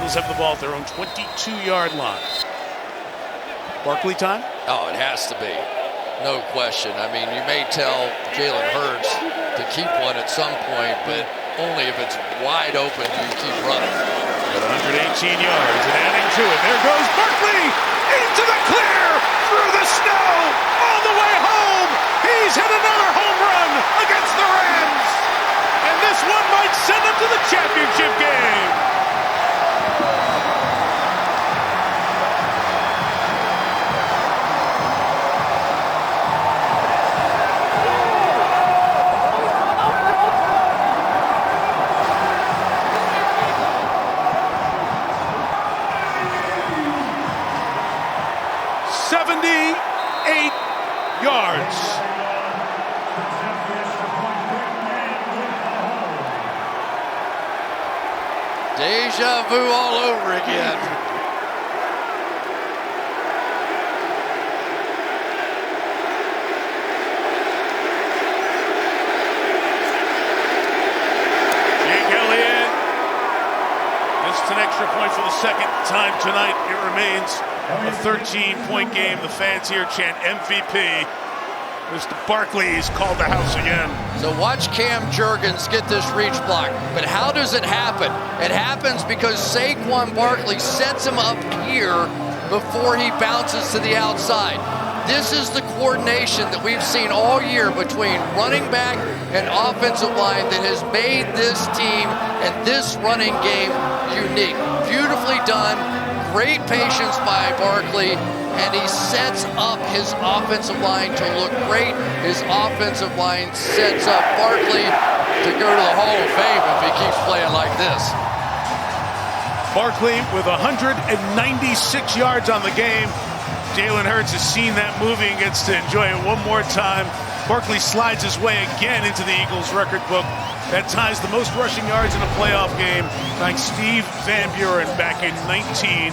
Eagles have the ball at their own 22-yard line. Barkley time? Oh, it has to be. No question. I mean, you may tell Jalen Hurts to keep one at some point, but only if it's wide open do you keep running. At 118 yards and adding to it. There goes Barkley into the clear, through the snow, all the way home. He's hit another home run against the Rams. And this one might send them to the championship game. Deja vu all over again. Jake Elliott. It's an extra point for the second time tonight. It remains a 13-point game. The fans here chant MVP. Mr. Barkley's called the house again. So watch Cam Jurgens get this reach block. But how does it happen? It happens because Saquon Barkley sets him up here before he bounces to the outside. This is the coordination that we've seen all year between running back and offensive line that has made this team and this running game unique. Beautifully done. Great patience by Barkley, and he sets up his offensive line to look great. His offensive line sets up Barkley to go to the Hall of Fame if he keeps playing like this. Barkley with 196 yards on the game. Jalen Hurts has seen that movie and gets to enjoy it one more time. Barkley slides his way again into the Eagles record book. That ties the most rushing yards in a playoff game, like Steve Van Buren back in 1949.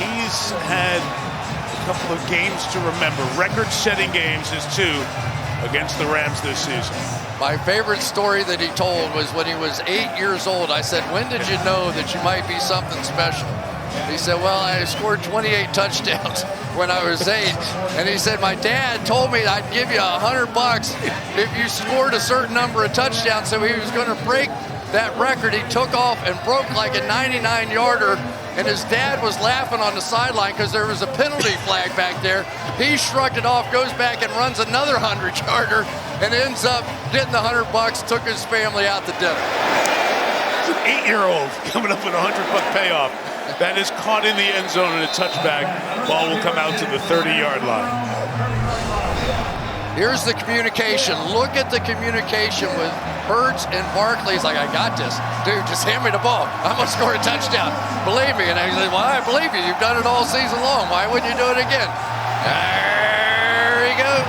He's had a couple of games to remember. Record-setting games, his two, against the Rams this season. My favorite story that he told was when he was 8 years old. I said, when did you know that you might be something special? He said, well, I scored 28 touchdowns when I was 8. And he said, my dad told me I'd give you $100 if you scored a certain number of touchdowns. So he was going to break that record. He took off and broke like a 99-yarder. And his dad was laughing on the sideline because there was a penalty flag back there. He shrugged it off, goes back and runs another 100-yarder and ends up getting the $100, took his family out to dinner. It's an 8-year-old coming up with a $100 payoff. That is caught in the end zone and a touchback. Ball will come out to the 30-yard line. Here's the communication. Look at the communication with Hurts and Barkley. He's like, I got this. Dude, just hand me the ball. I'm going to score a touchdown. Believe me. And I said, well, I believe you. You've done it all season long. Why wouldn't you do it again? There he goes.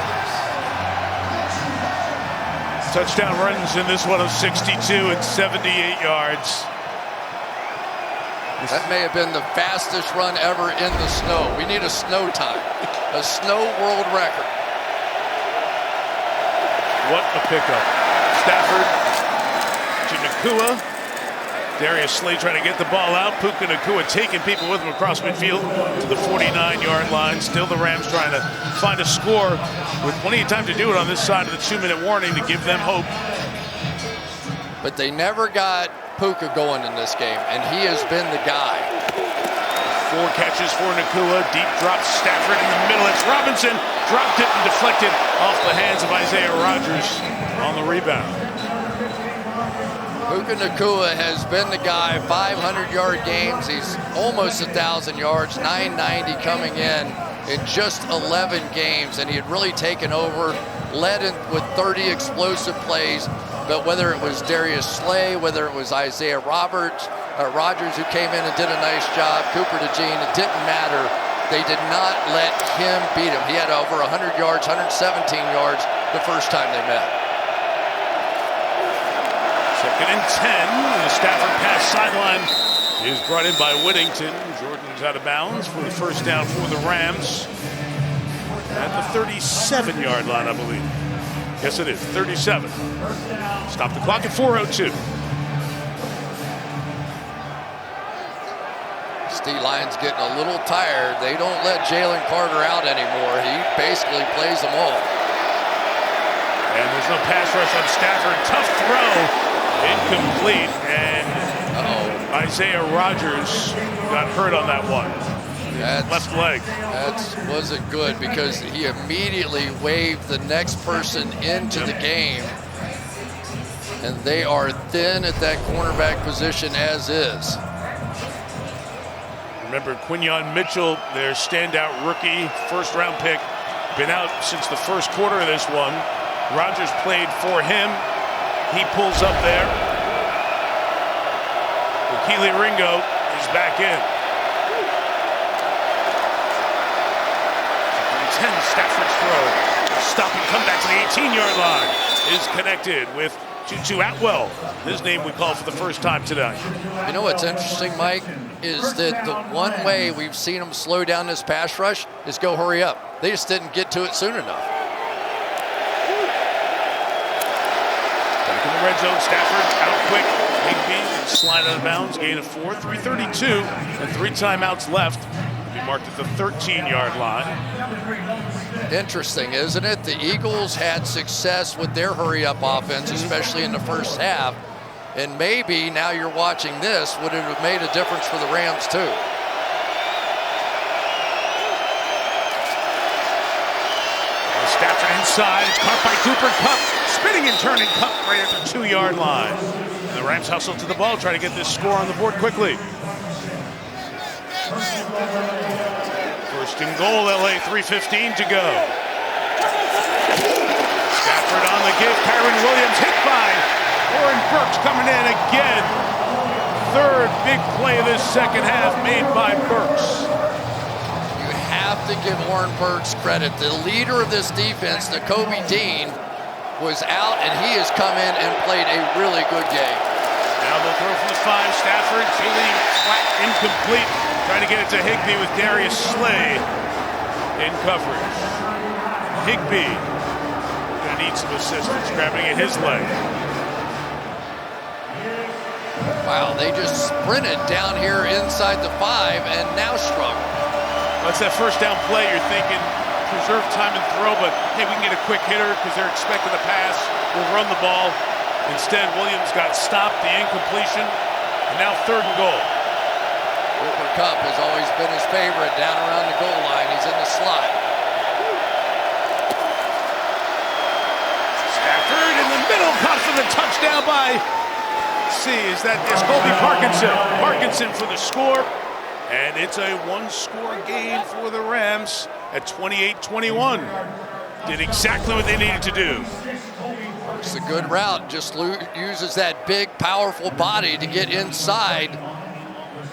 Touchdown runs in this one of 62 and 78 yards. That may have been the fastest run ever in the snow. We need a snow time, a snow world record. What a pickup. Stafford to Nacua. Darius Slay trying to get the ball out. Puka Nacua taking people with him across midfield to the 49-yard line. Still the Rams trying to find a score with plenty of time to do it on this side of the 2-minute warning to give them hope. But they never got Puka going in this game, and he has been the guy. 4 catches for Nacua. Deep drop, Stafford in the middle. It's Robinson. Dropped it and deflected off the hands of Isaiah Rodgers on the rebound. Puka Nacua has been the guy. 500-yard games. He's almost 1,000 yards. 990 coming in just 11 games, and he had really taken over, led in with 30 explosive plays. But whether it was Darius Slay, whether it was Isaiah Rodgers who came in and did a nice job, Cooper DeJean, it didn't matter. They did not let him beat him. He had over 100 yards, 117 yards the first time they met. 2nd and 10. The Stafford pass sideline is brought in by Whittington. Jordan's out of bounds for the first down for the Rams at the 37-yard line, I believe. Yes, it is. 37. Stop the clock at 4:02. This D-line's getting a little tired. They don't let Jalen Carter out anymore. He basically plays them all. And there's no pass rush on Stafford. Tough throw. Incomplete. And Isaiah Rodgers got hurt on that one. Left leg. That wasn't good because he immediately waved the next person into the game. And they are thin at that cornerback position as is. Remember Quinyon Mitchell, their standout rookie, first-round pick, been out since the first quarter of this one. Rodgers played for him. He pulls up there. Keely Ringo is back in. 10 Stafford's throw. Stop and come back to the 18-yard line. Is connected with Tutu Atwell. His name we call for the first time tonight. You know what's interesting, Mike, is that the one way we've seen them slow down this pass rush is go hurry up. They just didn't get to it soon enough. Back in the red zone, Stafford out quick. Higbee slide out of bounds, gain of 4, 3:32, and 3 timeouts left. Be marked at the 13-yard line. Interesting, isn't it? The Eagles had success with their hurry-up offense, especially in the first half. And maybe now you're watching this, would it have made a difference for the Rams too? Stafford inside, it's caught by Cooper Kupp. Spinning and turning Kupp right at the 2-yard line. And the Rams hustle to the ball, try to get this score on the board quickly. First and goal, LA, 3:15 to go. Stafford on the give, Kyron Williams hit by Oren Burks coming in again. Third big play of this second half made by Burks. You have to give Oren Burks credit. The leader of this defense, Nakobe Dean, was out and he has come in and played a really good game. Now they'll throw from the 5. Stafford feeling flat, incomplete. Trying to get it to Higbee with Darius Slay in coverage. Higbee gonna need some assistance, grabbing at his leg. Wow, they just sprinted down here inside the 5 and now struggle. That's that first down play. You're thinking preserve time and throw, but hey, we can get a quick hitter because they're expecting a pass. We'll run the ball. Instead, Williams got stopped, the incompletion, and now 3rd and goal. Cooper Kupp has always been his favorite down around the goal line. He's in the slot. Stafford in the middle, caught for the touchdown by, is Colby Parkinson. Parkinson for the score. And it's a 1-score game for the Rams at 28-21. Did exactly what they needed to do. It's a good route. Just uses that big, powerful body to get inside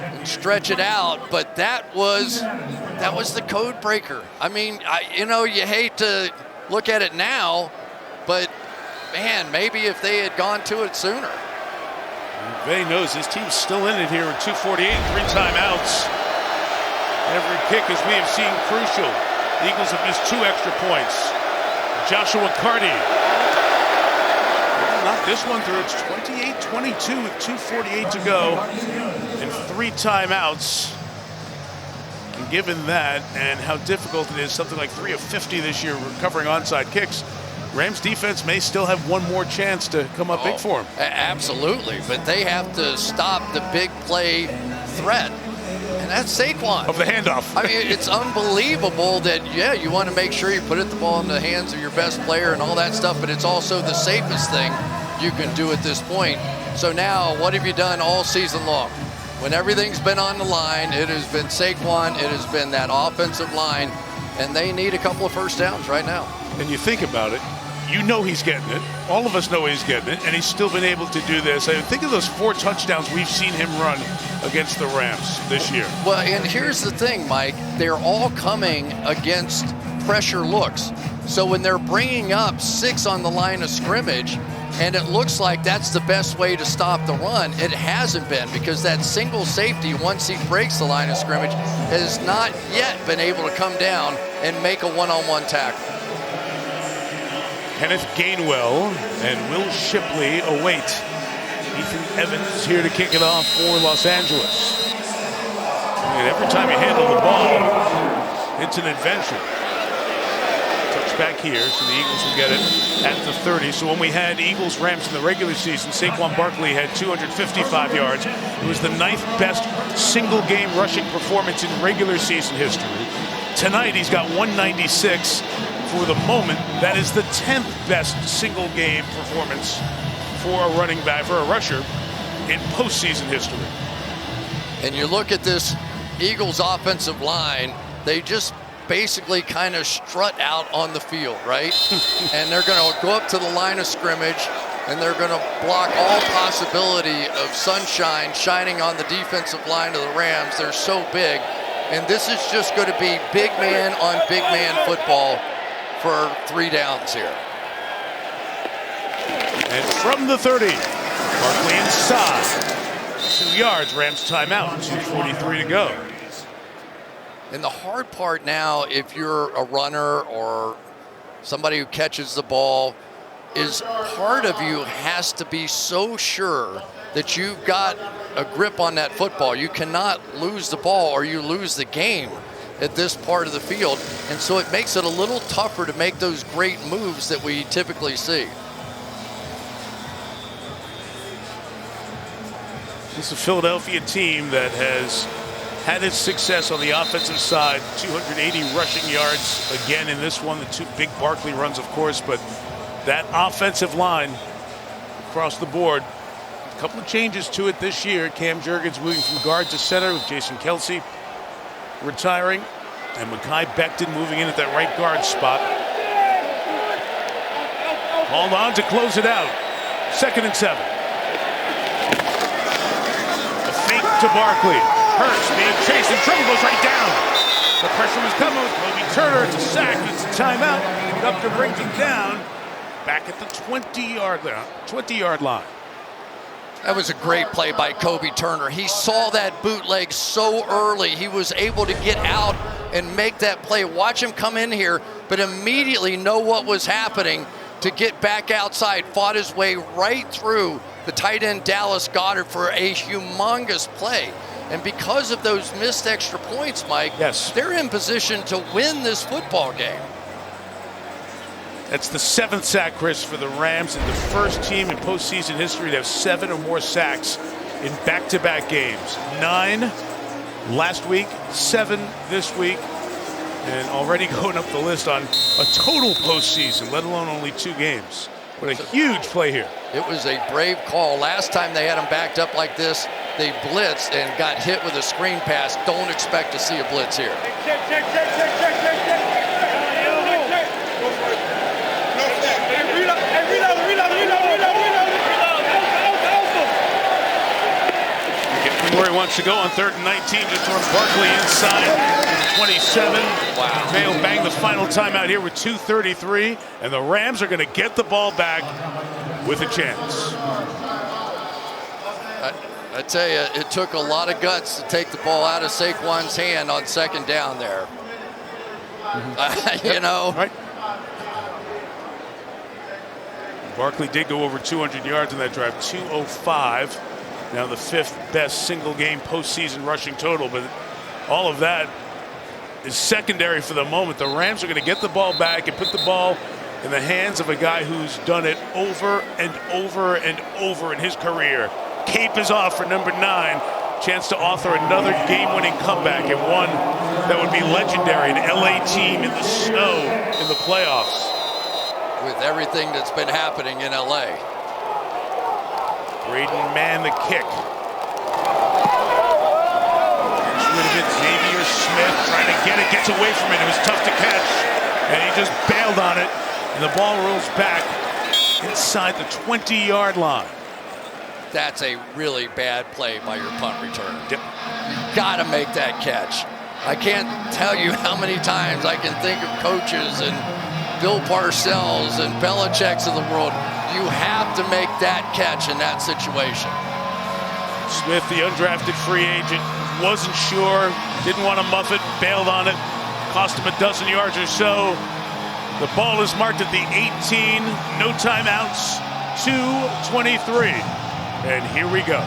and stretch it out. But that was the code breaker. I mean, you hate to look at it now, but man, maybe if they had gone to it sooner. McVay knows his team's still in it here with 2:48 and 3 timeouts. Every kick, as we have seen, crucial. The Eagles have missed 2 extra points. Joshua Carty. Not this one through. It's 28-22 with 2:48 to go and 3 timeouts. And given that and how difficult it is, something like 3 of 50 this year recovering onside kicks, Rams defense may still have one more chance to come up big for them. Absolutely, but they have to stop the big play threat. And that's Saquon. Of the handoff. I mean, it's unbelievable that, you want to make sure you put the ball in the hands of your best player and all that stuff, but it's also the safest thing you can do at this point. So now, what have you done all season long? When everything's been on the line, it has been Saquon, it has been that offensive line, and they need a couple of first downs right now. And you think about it, you know he's getting it. All of us know he's getting it, and he's still been able to do this. I mean, think of those 4 touchdowns we've seen him run against the Rams this year. Well, and here's the thing, Mike. They're all coming against pressure looks. So when they're bringing up 6 on the line of scrimmage, and it looks like that's the best way to stop the run, it hasn't been, because that single safety, once he breaks the line of scrimmage, has not yet been able to come down and make a one-on-one tackle. Kenneth Gainwell and Will Shipley await. Ethan Evans here to kick it off for Los Angeles. And every time you handle the ball, it's an adventure. Touchback here, so the Eagles will get it at the 30. So when we had Eagles-Rams in the regular season, Saquon Barkley had 255 yards. It was the 9th best single-game rushing performance in regular season history. Tonight, he's got 196. For the moment, that is the 10th best single-game performance for a running back, for a rusher, in postseason history. And you look at this Eagles offensive line, they just basically kind of strut out on the field, right? And they're going to go up to the line of scrimmage, and they're going to block all possibility of sunshine shining on the defensive line of the Rams. They're so big. And this is just going to be big man on big man football for 3 downs here. And from the 30, Barkley inside. 2 yards, Rams timeout, 2:43 to go. And the hard part now, if you're a runner or somebody who catches the ball, is part of you has to be so sure that you've got a grip on that football. You cannot lose the ball or you lose the game at this part of the field. And so it makes it a little tougher to make those great moves that we typically see. This is a Philadelphia team that has had its success on the offensive side. 280 rushing yards again in this one. The 2 big Barkley runs, of course, but that offensive line across the board, a couple of changes to it this year. Cam Jurgens moving from guard to center with Jason Kelsey retiring, and Mekhi Becton moving in at that right guard spot. Hold on to close it out. 2nd and 7. The fake to Barkley. Hurts being chased and trouble goes right down. The pressure was coming with Kobe Turner. It's a sack. It's a timeout. Doctor brings him down back at the 20-yard line. That was a great play by Kobe Turner. He saw that bootleg so early. He was able to get out and make that play. Watch him come in here, but immediately know what was happening to get back outside. Fought his way right through the tight end Dallas Goedert for a humongous play. And because of those missed extra points, Mike, yes, they're in position to win this football game. That's the 7th sack, Chris, for the Rams, and the first team in postseason history to have 7 or more sacks in back-to-back games. 9 last week, 7 this week, and already going up the list on a total postseason, let alone only 2 games. What a huge play here. It was a brave call. Last time they had them backed up like this, they blitzed and got hit with a screen pass. Don't expect to see a blitz here. Check. Where he wants to go on 3rd and 19, just toward Barkley inside 27. Wow. They'll bang the final timeout here with 2:33, and the Rams are going to get the ball back with a chance. I tell you, it took a lot of guts to take the ball out of Saquon's hand on 2nd down there. You know. Right. Barkley did go over 200 yards in that drive, 205. Now the 5th best single-game postseason rushing total, but all of that is secondary for the moment. The Rams are going to get the ball back and put the ball in the hands of a guy who's done it over and over and over in his career. Cape is off for number 9. Chance to author another game-winning comeback, and one that would be legendary. An LA team in the snow in the playoffs. With everything that's been happening in LA. Braden Mann the kick. Gets rid of it. Xavier Smith trying to get it. Gets away from it. It was tough to catch. And he just bailed on it. And the ball rolls back inside the 20-yard line. That's a really bad play by your punt returner. Yep. You got to make that catch. I can't tell you how many times I can think of coaches and Bill Parcells and Belichick's of the world. You have to make that catch in that situation. Smith, the undrafted free agent, wasn't sure, didn't want to muff it, bailed on it, cost him a dozen yards or so. The ball is marked at the 18, no timeouts, 2:23. And here we go.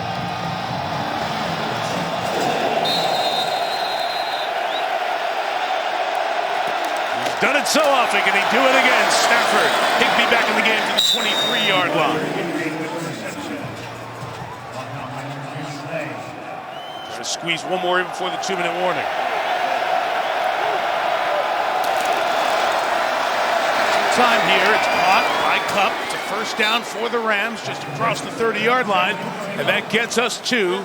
Done it so often. Can he do it again? Stafford. Higbee back in the game to the 23-yard line. Trying to squeeze one more in before the 2-minute warning. Time here. It's caught by Cup. It's a first down for the Rams just across the 30-yard line. And that gets us to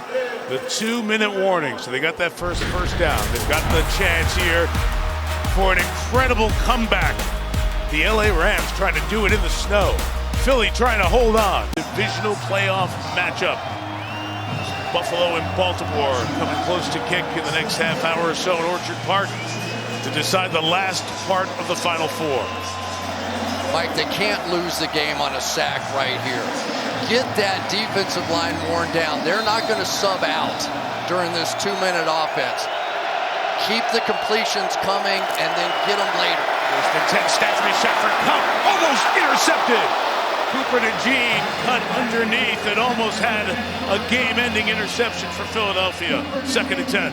the 2-minute warning. So they got that first down. They've got the chance here for an incredible comeback. The LA Rams trying to do it in the snow. Philly trying to hold on. Divisional playoff matchup. Buffalo and Baltimore coming close to kick in the next half hour or so in Orchard Park to decide the last part of the Final Four. Mike, they can't lose the game on a sack right here. Get that defensive line worn down. They're not going to sub out during this 2-minute offense. Keep the completions coming and then get them later. First and 10, Stafford shot for Cup. Almost intercepted. Cooper to Jean cut underneath. It almost had a game-ending interception for Philadelphia. Second and 10.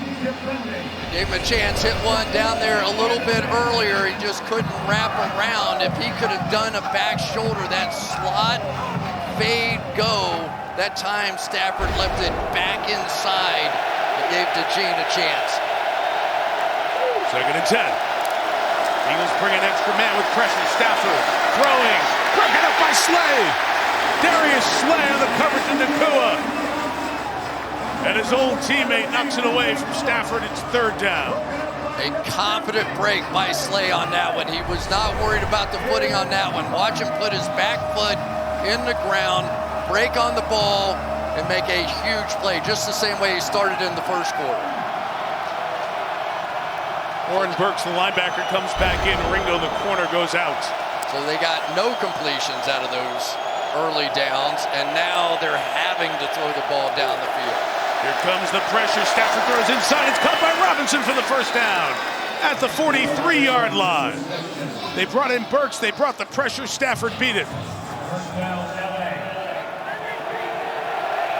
Gave him a chance, hit one down there a little bit earlier. He just couldn't wrap around. If he could have done a back shoulder, that slot, fade, go, that time Stafford left it back inside and gave DeJean a chance. Second and 10. Eagles bring an extra man with pressure. Stafford throwing. Broken up by Slay. Darius Slay on the coverage of Nakua. And his old teammate knocks it away from Stafford. It's third down. A confident break by Slay on that one. He was not worried about the footing on that one. Watch him put his back foot in the ground, break on the ball, and make a huge play, just the same way he started in the first quarter. Warren Burks, the linebacker, comes back in. Ringo, the corner, goes out. So they got no completions out of those early downs, and now they're having to throw the ball down the field. Here comes the pressure. Stafford throws inside. It's caught by Robinson for the first down at the 43-yard line. They brought in Burks. They brought the pressure. Stafford beat it.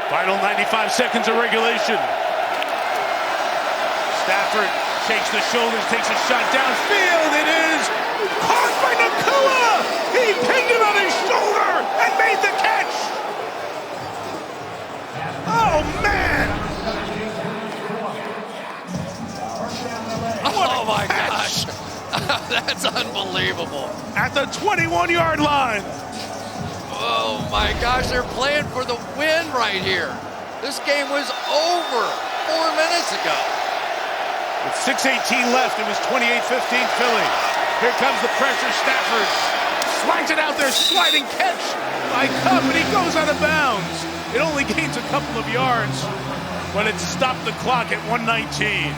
Final 95 seconds of regulation. Stafford shakes the shoulders, takes a shot downfield. It is caught by Nakua. He pinned it on his shoulder and made the catch. Oh, man. Oh, my gosh. That's unbelievable. At the 21-yard line. Oh, my gosh. They're playing for the win right here. This game was over 4 minutes ago. With 6:18 left, it was 28-15 Philly. Here comes the pressure. Stafford slides it out there, sliding catch by Cup, and he goes out of bounds. It only gains a couple of yards, but it stopped the clock at 1:19.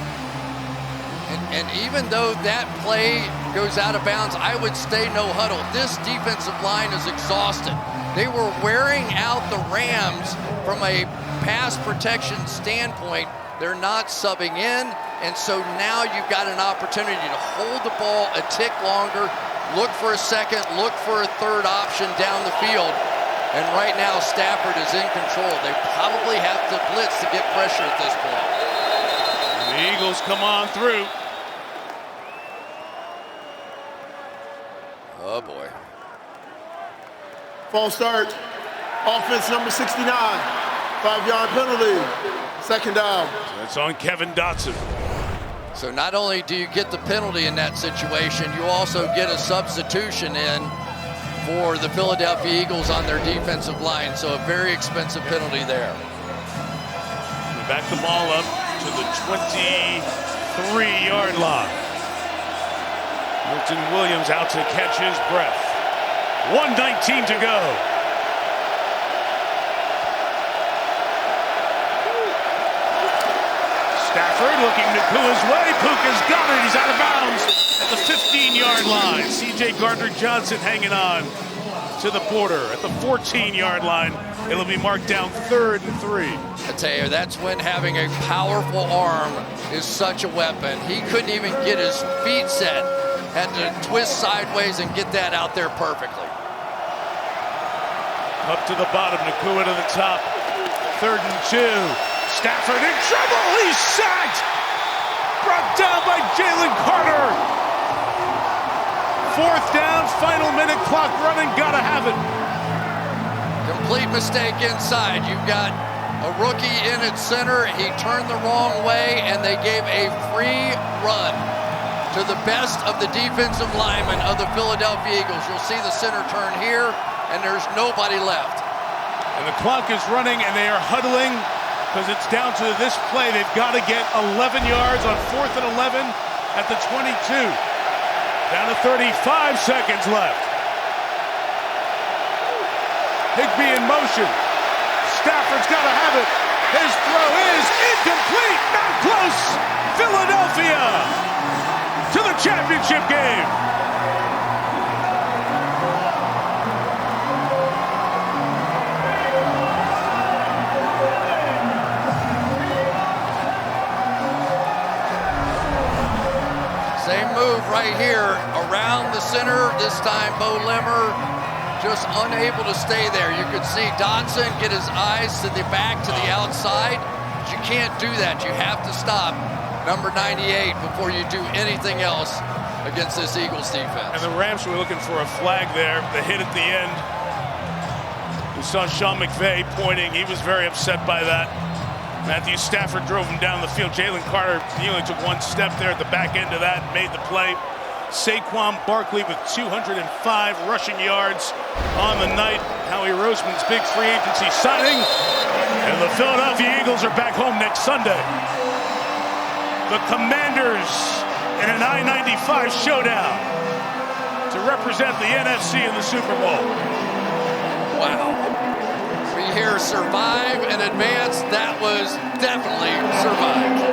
And even though that play goes out of bounds, I would stay no huddle. This defensive line is exhausted. They were wearing out the Rams from a pass protection standpoint. They're not subbing in, and so now you've got an opportunity to hold the ball a tick longer, look for a second, look for a third option down the field. And right now, Stafford is in control. They probably have to blitz to get pressure at this point. The Eagles come on through. Oh, boy. False start. Offense number 69. 5-yard penalty. Second down. That's on Kevin Dotson. So not only do you get the penalty in that situation, you also get a substitution in for the Philadelphia Eagles on their defensive line. So a very expensive penalty there. They back the ball up to the 23-yard line. Milton Williams out to catch his breath. 1:19 to go. Stafford looking Nakua's way. Puka's got it. He's out of bounds at the 15-yard line. C.J. Gardner-Johnson hanging on to the border at the 14-yard line. It'll be marked down 3rd and 3. I tell you, that's when having a powerful arm is such a weapon. He couldn't even get his feet set. Had to twist sideways and get that out there perfectly. Up to the bottom, Nakua to the top. 3rd and 2. Stafford in trouble. He's sacked. Brought down by Jalen Carter. 4th down, final minute clock running, gotta have it. Complete mistake inside. You've got a rookie in at center. He turned the wrong way, and they gave a free run to the best of the defensive linemen of the Philadelphia Eagles. You'll see the center turn here, and there's nobody left. And the clock is running, and they are huddling because it's down to this play. They've got to get 11 yards on 4th and 11 at the 22. Down to 35 seconds left. Higbee in motion. Stafford's got to have it. His throw is incomplete. Not close. Philadelphia to the championship game. Same move right here around the center. This time Bo Limmer just unable to stay there. You could see Dotson get his eyes to the back, to the outside. But you can't do that. You have to stop number 98 before you do anything else against this Eagles defense. And the Rams were looking for a flag there. The hit at the end. We saw Sean McVay pointing. He was very upset by that. Matthew Stafford drove him down the field. Jalen Carter, he only took one step there at the back end of that, made the play. Saquon Barkley with 205 rushing yards on the night. Howie Roseman's big free agency signing. And the Philadelphia Eagles are back home next Sunday. The Commanders in an I-95 showdown to represent the NFC in the Super Bowl. Wow. We hear survive and advance. That was definitely survive.